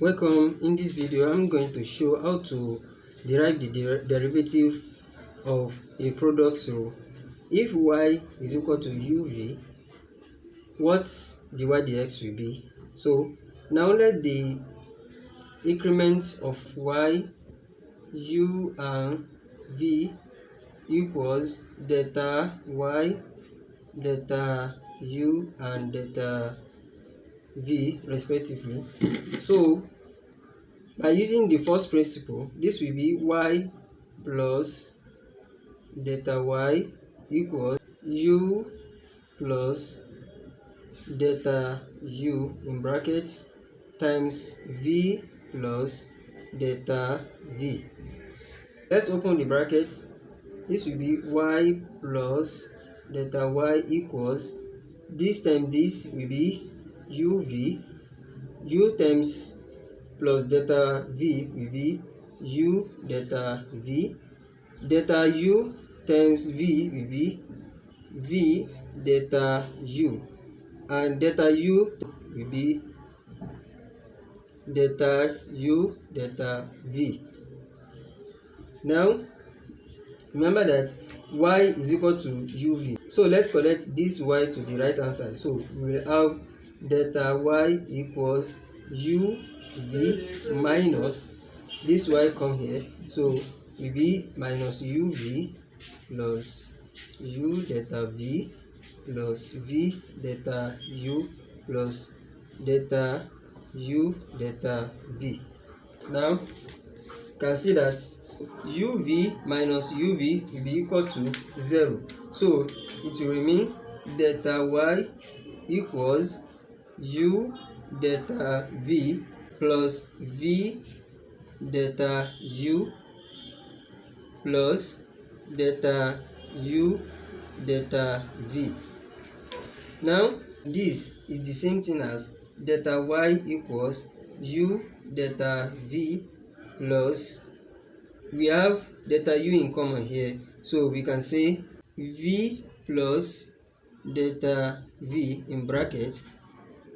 Welcome. In this video I'm going to show how to derive the derivative of a product rule. If y is equal to uv, what dy dx will be. So now let the increments of y, u and v equals delta y, delta u and delta v respectively. So by using the first principle, this will be y plus delta y equals u plus delta u in brackets times v plus delta v. Let's open the bracket. This will be y plus delta y equals, this time this will be uv, u times plus delta v will be u delta v, delta u times v will be v delta u, and delta u will be delta u delta v. Now remember that y is equal to uv, so let's connect this y to the right hand side. So we will have delta y equals uv minus this y come here, so will be minus uv plus u delta v plus v delta u plus delta u delta v. Now you can see that uv minus uv will be equal to 0, so it will remain delta y equals u delta v plus v delta u plus delta u delta v. Now this is the same thing as delta y equals u delta v plus, we have delta u in common here, so we can say v plus delta v in bracket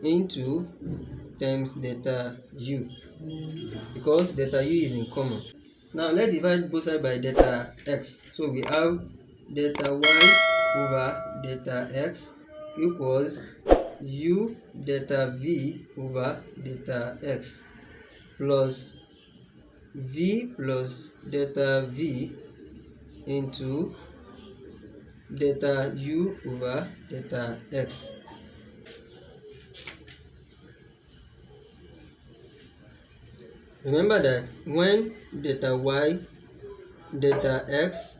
into times delta u, because delta u is in common. Now let's divide both sides by delta x, so we have delta y over delta x equals u delta v over delta x plus v plus delta v into delta u over delta x. Remember that when delta y, delta x,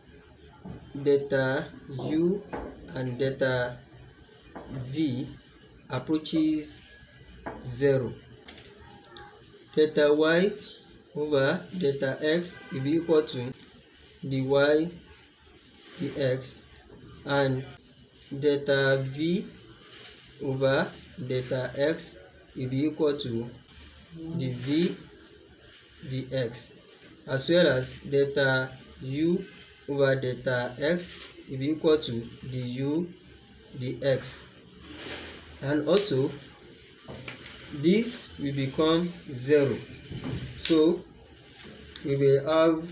delta u and delta v approaches 0, delta y over delta x will be equal to dy dx, and delta v over delta x will be equal to dv dx, as well as delta u over delta x will be equal to du dx, and also this will become 0, so we will have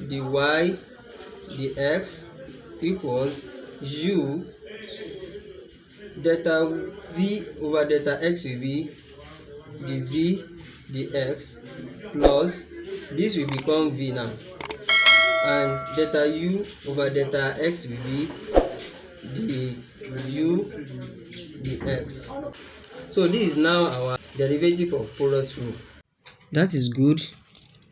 dy dx equals u delta v over delta x will be dv dx plus this will become v now, and delta u over delta x will be du dx. So this is now our derivative of product rule. That is good.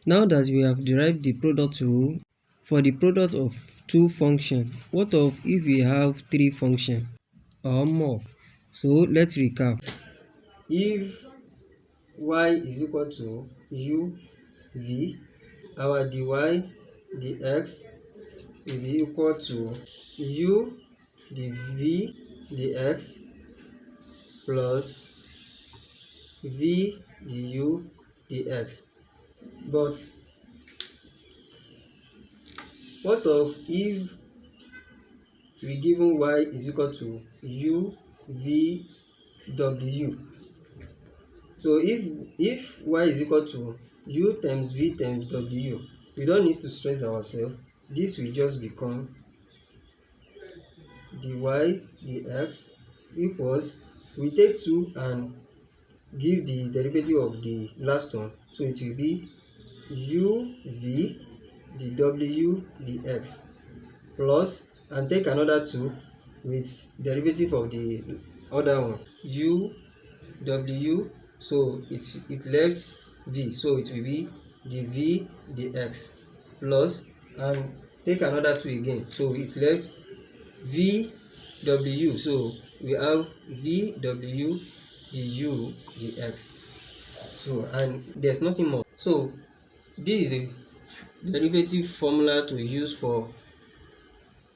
Now that we have derived the product rule for the product of two functions, what of if we have three functions or more? So let's recap. If y is equal to uv, our dy dx will be equal to u dv dx plus v du dx. But what of if we given y is equal to u v w? So if y is equal to u times v times w, we don't need to stress ourselves. This will just become dy dx equals, we take 2 and give the derivative of the last one, so it will be uv dw dx plus, and take another 2 with derivative of the other one, u w, so it left v, so it will be dv dx plus, and take another 2 again, so it left v w, so we have v w du dx. So, and there's nothing more. So this is a derivative formula to use for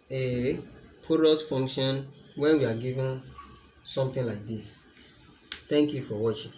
a product function when we are given something like this. Thank you for watching.